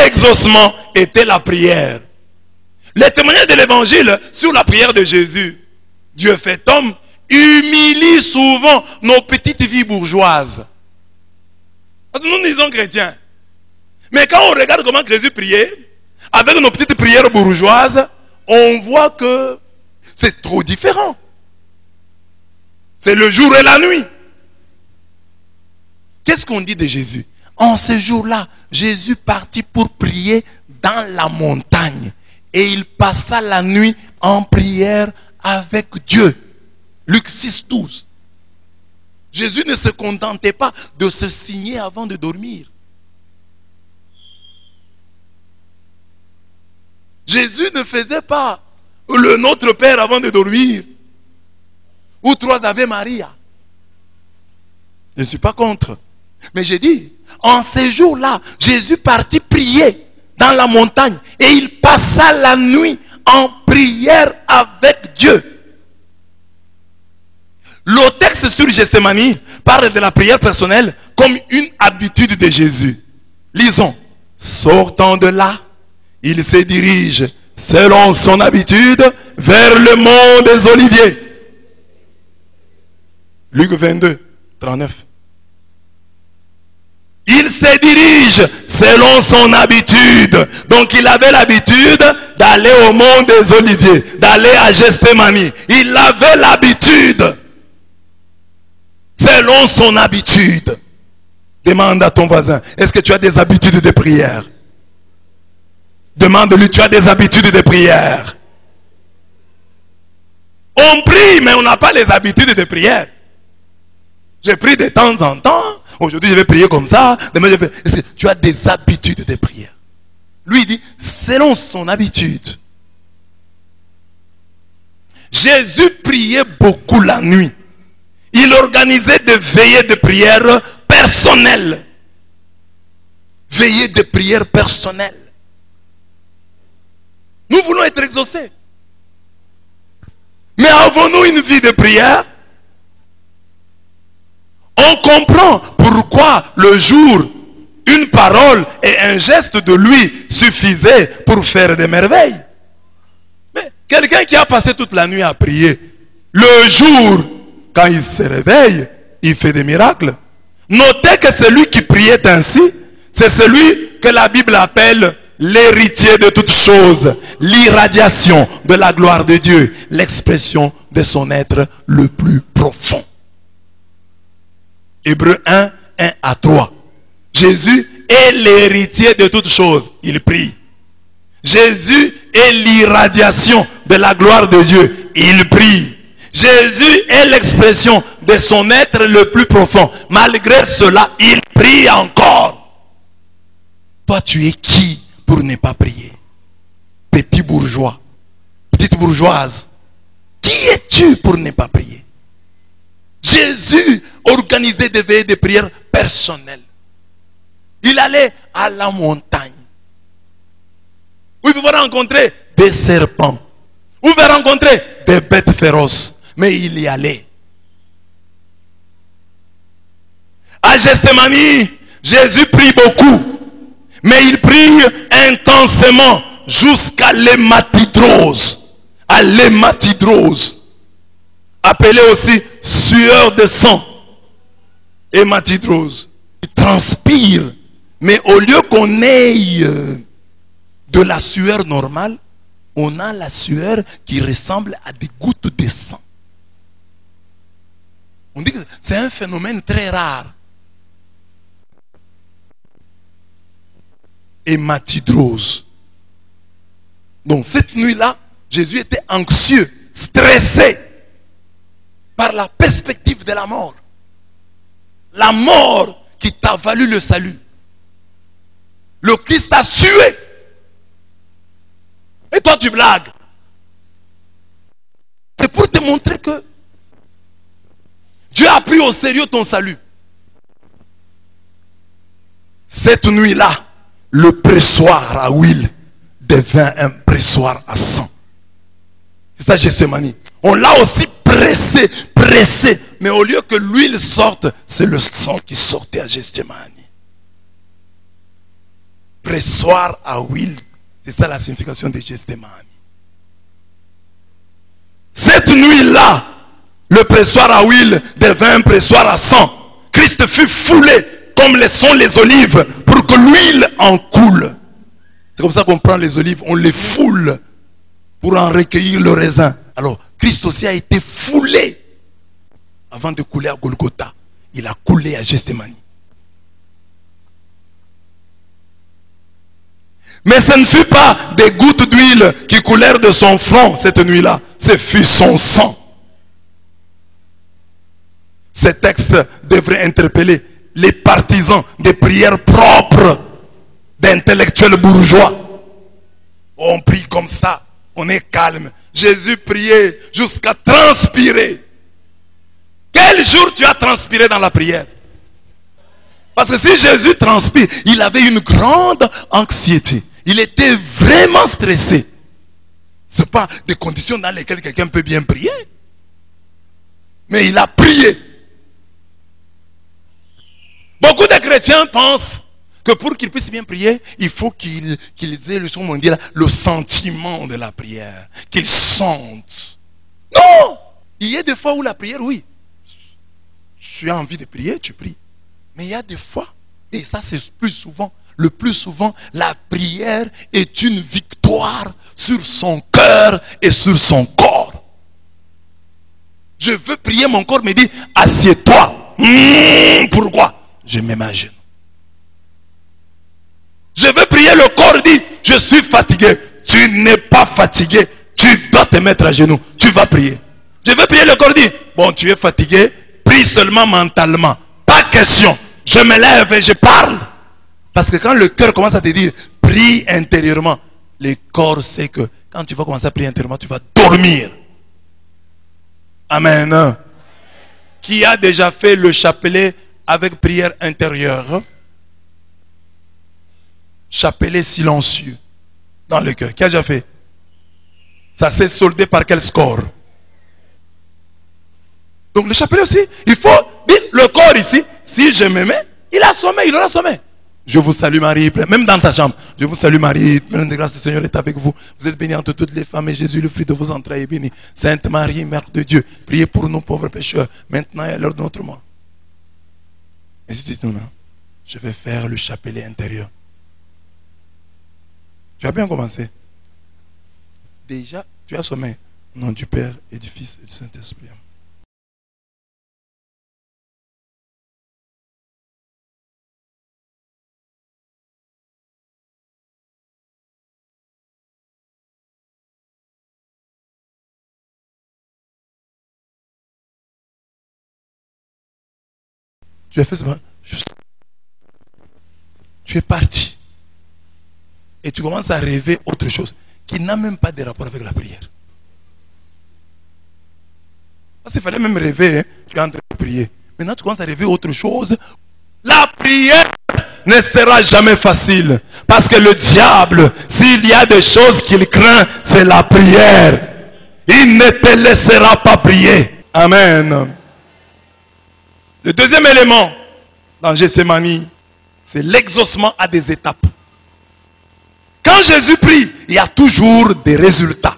exaucement était la prière. Les témoignages de l'évangile sur la prière de Jésus, Dieu fait homme, humilie souvent nos petites vies bourgeoises. Parce que nous disons chrétiens. Mais quand on regarde comment Jésus priait, avec nos petites prières bourgeoises, on voit que c'est trop différent. C'est le jour et la nuit. Qu'est-ce qu'on dit de Jésus? En ce jour-là, Jésus partit pour prier dans la montagne. Et il passa la nuit en prière avec Dieu. Luc 6, 12. Jésus ne se contentait pas de se signer avant de dormir. Jésus ne faisait pas le Notre Père avant de dormir. Ou 3 Ave Maria. Je ne suis pas contre. Mais j'ai dit, en ces jours-là, Jésus partit prier dans la montagne. Et il passa la nuit en prière avec Dieu. Le texte sur Gethsémani parle de la prière personnelle comme une habitude de Jésus. Lisons. Sortant de là, il se dirige selon son habitude vers le mont des Oliviers. Luc 22, 39. Il se dirige selon son habitude. Donc il avait l'habitude d'aller au mont des Oliviers, d'aller à Gethsémani. Il avait l'habitude. Selon son habitude. Demande à ton voisin, est-ce que tu as des habitudes de prière? Demande-lui, tu as des habitudes de prière? On prie, mais on n'a pas les habitudes de prière. Je prie de temps en temps. Aujourd'hui, je vais prier comme ça. Demain, je vais... Est-ce que tu as des habitudes de prière? Lui, il dit, selon son habitude. Jésus priait beaucoup la nuit. Il organisait des veillées de prière personnelles. Veillées de prière personnelles. Nous voulons être exaucés. Mais avons-nous une vie de prière? On comprend pourquoi le jour, une parole et un geste de lui suffisaient pour faire des merveilles. Mais quelqu'un qui a passé toute la nuit à prier, le jour, quand il se réveille, il fait des miracles. Notez que celui qui priait ainsi, c'est celui que la Bible appelle l'héritier de toutes choses, l'irradiation de la gloire de Dieu, l'expression de son être le plus profond. Hébreux 1, 1 à 3. Jésus est l'héritier de toutes choses. Il prie. Jésus est l'irradiation de la gloire de Dieu. Il prie. Jésus est l'expression de son être le plus profond. Malgré cela, il prie encore. Toi, tu es qui pour ne pas prier? Petit bourgeois, petite bourgeoise. Qui es-tu pour ne pas prier? Jésus organisait des veillées de prière personnelles. Il allait à la montagne. Où il pouvait rencontrer des serpents. Où il pouvait rencontrer des bêtes féroces. Mais il y allait. À Gethsémani, Jésus prie beaucoup. Mais il prie intensément jusqu'à l'hématidrose. À l'hématidrose. Appelé aussi sueur de sang. Hématidrose. Il transpire. Mais au lieu qu'on ait de la sueur normale, on a la sueur qui ressemble à des gouttes de sang. On dit que c'est un phénomène très rare. Hématidrose. Donc cette nuit-là, Jésus était anxieux, stressé par la perspective de la mort. La mort qui t'a valu le salut. Le Christ a sué. Et toi tu blagues. C'est pour te montrer que Dieu a pris au sérieux ton salut. Cette nuit-là, le pressoir à huile devint un pressoir à sang. C'est ça Gethsémani. On l'a aussi pressé. Mais au lieu que l'huile sorte, c'est le sang qui sortait à Gethsémani. pressoir à huile. C'est ça la signification de Gethsémani. Cette nuit-là, le pressoir à huile devint un pressoir à sang. Christ fut foulé comme le sont les olives pour que l'huile en coule. C'est comme ça qu'on prend les olives, on les foule pour en recueillir le raisin. Alors, Christ aussi a été foulé avant de couler à Golgotha. Il a coulé à Gethsémani. Mais ce ne fut pas des gouttes d'huile qui coulèrent de son front cette nuit-là. Ce fut son sang. Ces textes devraient interpeller les partisans des prières propres d'intellectuels bourgeois. On prie comme ça, on est calme. Jésus priait jusqu'à transpirer. Quel jour tu as transpiré dans la prière? Parce que si Jésus transpire, il avait une grande anxiété. Il était vraiment stressé. Ce n'est pas des conditions dans lesquelles quelqu'un peut bien prier. Mais il a prié. Beaucoup de chrétiens pensent que pour qu'ils puissent bien prier, il faut qu'ils aient le sentiment de la prière. Qu'ils sentent. Non! Il y a des fois où la prière, oui. Tu as envie de prier, tu pries. Mais il y a des fois, et ça c'est plus souvent, le plus souvent, la prière est une victoire sur son cœur et sur son corps. Je veux prier, mon corps me dit, assieds-toi. Pourquoi? Je mets ma genou. Je veux prier, le corps dit, je suis fatigué. Tu n'es pas fatigué, tu dois te mettre à genoux, tu vas prier. Je veux prier, le corps dit, bon, tu es fatigué, prie seulement mentalement. Pas question. Je me lève et je parle. Parce que quand le cœur commence à te dire, prie intérieurement, le corps sait que quand tu vas commencer à prier intérieurement, tu vas dormir. Amen. Qui a déjà fait le chapelet avec prière intérieure? Chapelet silencieux dans le cœur. Qui a déjà fait? Ça s'est soldé par quel score? Donc le chapelet aussi, il faut dire le corps ici, si je me mets, il a sommeil, il aura sommeil. Je vous salue Marie, même dans ta chambre. Je vous salue Marie, pleine de grâce, le Seigneur est avec vous. Vous êtes bénie entre toutes les femmes et Jésus, le fruit de vos entrailles, est béni. Sainte Marie, Mère de Dieu, priez pour nous pauvres pécheurs, maintenant et à l'heure de notre mort. Et si tu dis non, je vais faire le chapelet intérieur. Tu as bien commencé. Déjà, tu as sommeil. Au nom du Père et du Fils et du Saint-Esprit. Tu as fait ça. Tu es parti. Et tu commences à rêver autre chose qui n'a même pas de rapport avec la prière. Parce qu'il fallait même rêver, hein. Tu es en train de prier. Maintenant tu commences à rêver autre chose. La prière ne sera jamais facile. Parce que le diable, s'il y a des choses qu'il craint, c'est la prière. Il ne te laissera pas prier. Amen. Le deuxième élément dans Gethsémani, c'est l'exaucement à des étapes. Quand Jésus prie, il y a toujours des résultats.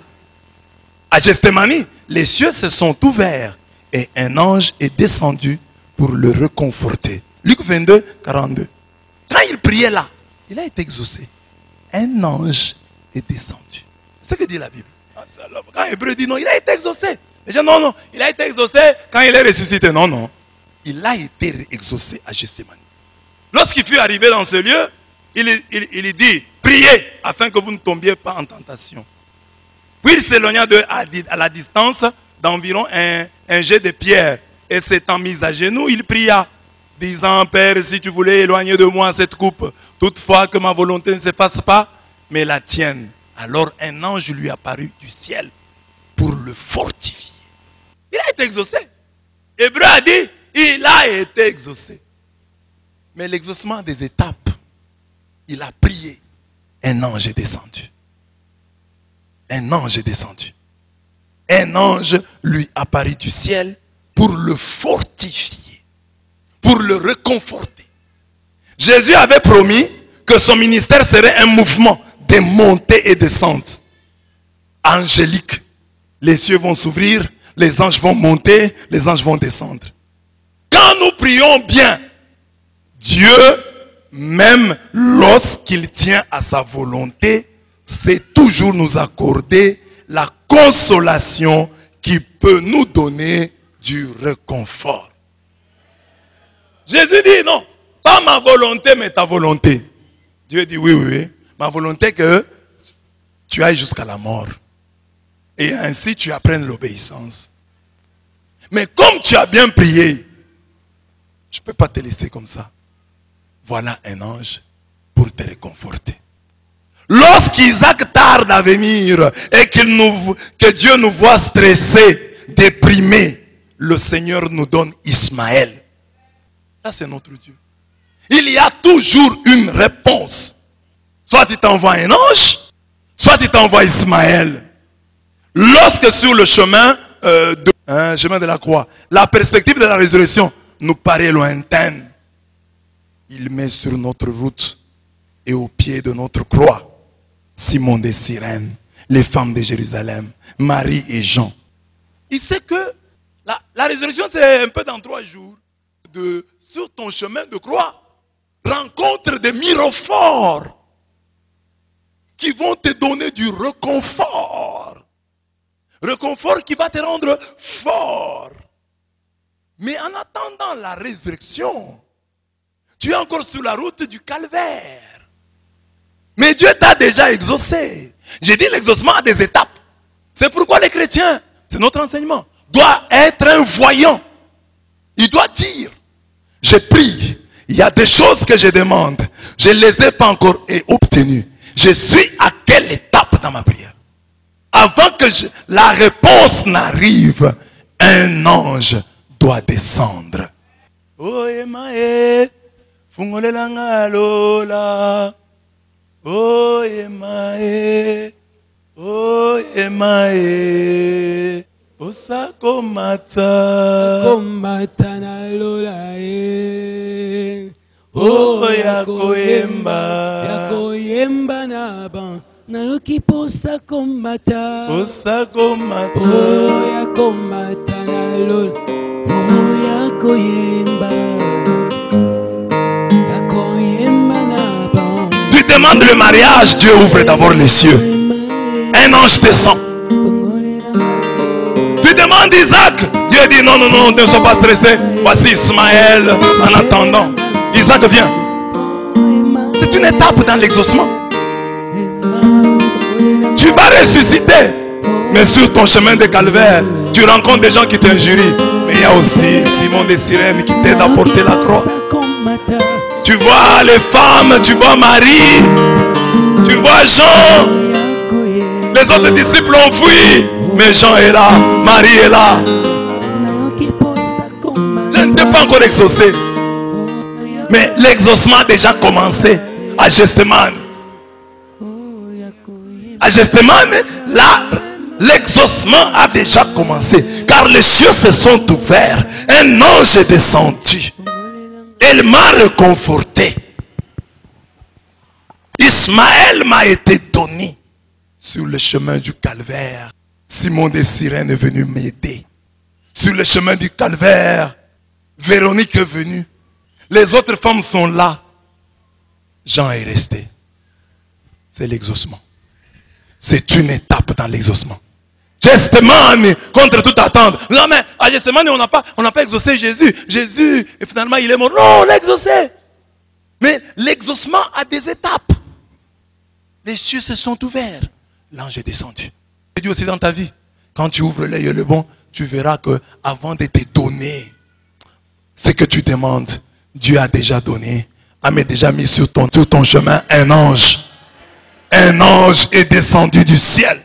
À Gethsémani, les cieux se sont ouverts et un ange est descendu pour le réconforter. Luc 22, 42. Quand il priait là, il a été exaucé. Un ange est descendu. C'est ce que dit la Bible. Quand Hébreu dit non, il a été exaucé. Les gens, non, il a été exaucé quand il est ressuscité. Non. Il a été exaucé à Gethsémani. Lorsqu'il fut arrivé dans ce lieu, il dit, priez afin que vous ne tombiez pas en tentation. Puis il s'éloigna à la distance d'environ un jet de pierre. Et s'étant mis à genoux, il pria, disant, Père, si tu voulais éloigner de moi cette coupe, toutefois que ma volonté ne se fasse pas, mais la tienne. Alors un ange lui apparut du ciel pour le fortifier. Il a été exaucé. Hébreu a dit, il a été exaucé. Mais l'exaucement des étapes, il a prié. Un ange est descendu. Un ange est descendu. Un ange lui apparut du ciel pour le fortifier, pour le réconforter. Jésus avait promis que son ministère serait un mouvement de montée et descente angélique. Les cieux vont s'ouvrir, les anges vont monter, les anges vont descendre. Quand nous prions bien, Dieu, même lorsqu'il tient à sa volonté, sait toujours nous accorder la consolation qui peut nous donner du réconfort. Jésus dit non, pas ma volonté mais ta volonté. Dieu dit oui, oui, oui. Ma volonté que tu ailles jusqu'à la mort. Et ainsi tu apprennes l'obéissance. Mais comme tu as bien prié, je ne peux pas te laisser comme ça. Voilà un ange pour te réconforter. Lorsqu'Isaac tarde à venir et que Dieu nous voit stressés, déprimés, le Seigneur nous donne Ismaël. Ça c'est notre Dieu. Il y a toujours une réponse. Soit il t'envoie un ange, soit il t'envoie Ismaël. Lorsque sur le chemin chemin de la croix, la perspective de la résurrection nous paraît lointaine, il met sur notre route et au pied de notre croix Simon des Cyrènes, les femmes de Jérusalem, Marie et Jean. Il sait que la résurrection c'est un peu dans 3 jours. Sur ton chemin de croix, rencontre des mirophores qui vont te donner du réconfort. Réconfort qui va te rendre fort. Mais en attendant la résurrection, tu es encore sur la route du calvaire. Mais Dieu t'a déjà exaucé. J'ai dit l'exaucement a des étapes. C'est pourquoi les chrétiens, c'est notre enseignement, doit être un voyant. Il doit dire, j'ai pris, il y a des choses que je demande, je ne les ai pas encore obtenues. Je suis à quelle étape dans ma prière? Avant que la réponse n'arrive, un ange doit descendre. Oh emae, fungolelanga lola. Oh emae, oh emae. Osako mata. Komata na lola e. Oh yakoyemba. Yakoyemba na ban. Nayoki posa komata. Osako mata. Oh yakomata na lola. Oh yakoyemba. Yakoyemba na ban. Tu demandes le mariage, Dieu ouvre d'abord les cieux. Un ange descend. Tu demandes Isaac, Dieu dit non, non, non, ne sois pas stressé. Voici Ismaël en attendant. Isaac vient. C'est une étape dans l'exaucement. Tu vas ressusciter. Mais sur ton chemin de calvaire, tu rencontres des gens qui t'injurient. Mais il y a aussi Simon des Cyrènes qui t'aide à porter la croix. Tu vois les femmes, tu vois Marie, tu vois Jean. Les autres disciples ont fui. Mais Jean est là, Marie est là. Je ne t'ai pas encore exaucé. Mais l'exaucement a déjà commencé à Gethsémane. À Gethsémane, là, l'exaucement a déjà commencé. Car les cieux se sont ouverts. Un ange est descendu. Il m'a réconforté. Ismaël m'a été donné sur le chemin du calvaire. Simon des Cyrènes est venu m'aider. Sur le chemin du calvaire, Véronique est venue. Les autres femmes sont là. Jean est resté. C'est l'exaucement. C'est une étape dans l'exaucement. Gethsémane, contre toute attente. Non mais à Gethsémane, on n'a pas exaucé Jésus. Jésus, et finalement il est mort. Non, on l'a exaucé. Mais l'exaucement a des étapes. Les cieux se sont ouverts. L'ange est descendu. Je dis aussi dans ta vie, quand tu ouvres l'œil et le bon, tu verras que avant de te donner ce que tu demandes, Dieu a déjà donné, a déjà mis sur ton chemin un ange. Un ange est descendu du ciel.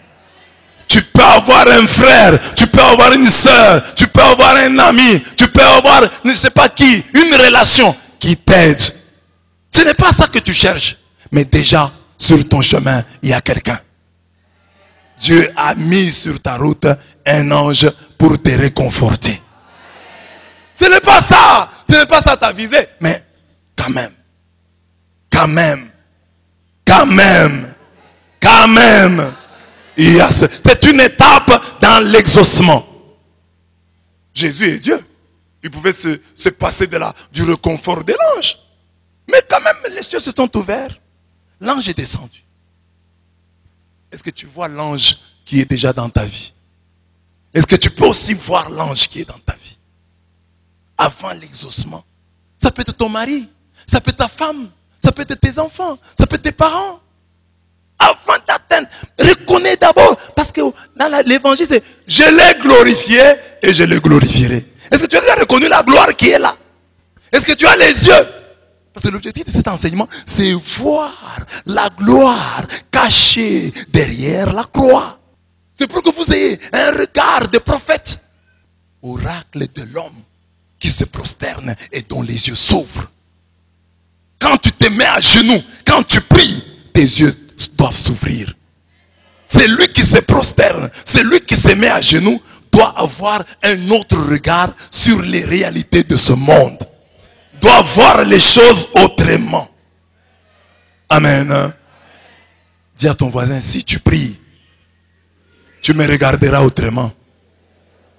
Tu peux avoir un frère, tu peux avoir une soeur, tu peux avoir un ami, tu peux avoir je ne sais pas qui, une relation qui t'aide. Ce n'est pas ça que tu cherches, mais déjà sur ton chemin, il y a quelqu'un. Dieu a mis sur ta route un ange pour te réconforter. Ce n'est pas ça ta visée, mais quand même, quand même, c'est une étape dans l'exaucement. Jésus est Dieu. Il pouvait se passer du réconfort de l'ange. Mais quand même, les cieux se sont ouverts. L'ange est descendu. Est-ce que tu vois l'ange qui est déjà dans ta vie? Est-ce que tu peux aussi voir l'ange qui est dans ta vie? Avant l'exaucement. Ça peut être ton mari, ça peut être ta femme, ça peut être tes enfants, ça peut être tes parents. Avant d'atteindre, reconnais d'abord. Parce que dans l'évangile, c'est je l'ai glorifié et je le glorifierai. Est-ce que tu as déjà reconnu la gloire qui est là? Est-ce que tu as les yeux? Parce que l'objectif de cet enseignement, c'est voir la gloire cachée derrière la croix. C'est pour que vous ayez un regard de prophète. Oracle de l'homme qui se prosterne et dont les yeux s'ouvrent. Quand tu te mets à genoux, quand tu pries, tes yeux doivent s'ouvrir. C'est lui qui se prosterne, c'est lui qui se met à genoux, doit avoir un autre regard sur les réalités de ce monde. Doit voir les choses autrement. Amen. Dis à ton voisin, si tu pries, tu me regarderas autrement.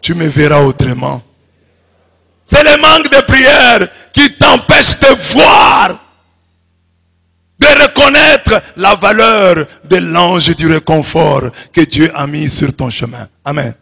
Tu me verras autrement. C'est le manque de prière qui t'empêche de voir, de reconnaître la valeur de l'ange du réconfort que Dieu a mis sur ton chemin. Amen.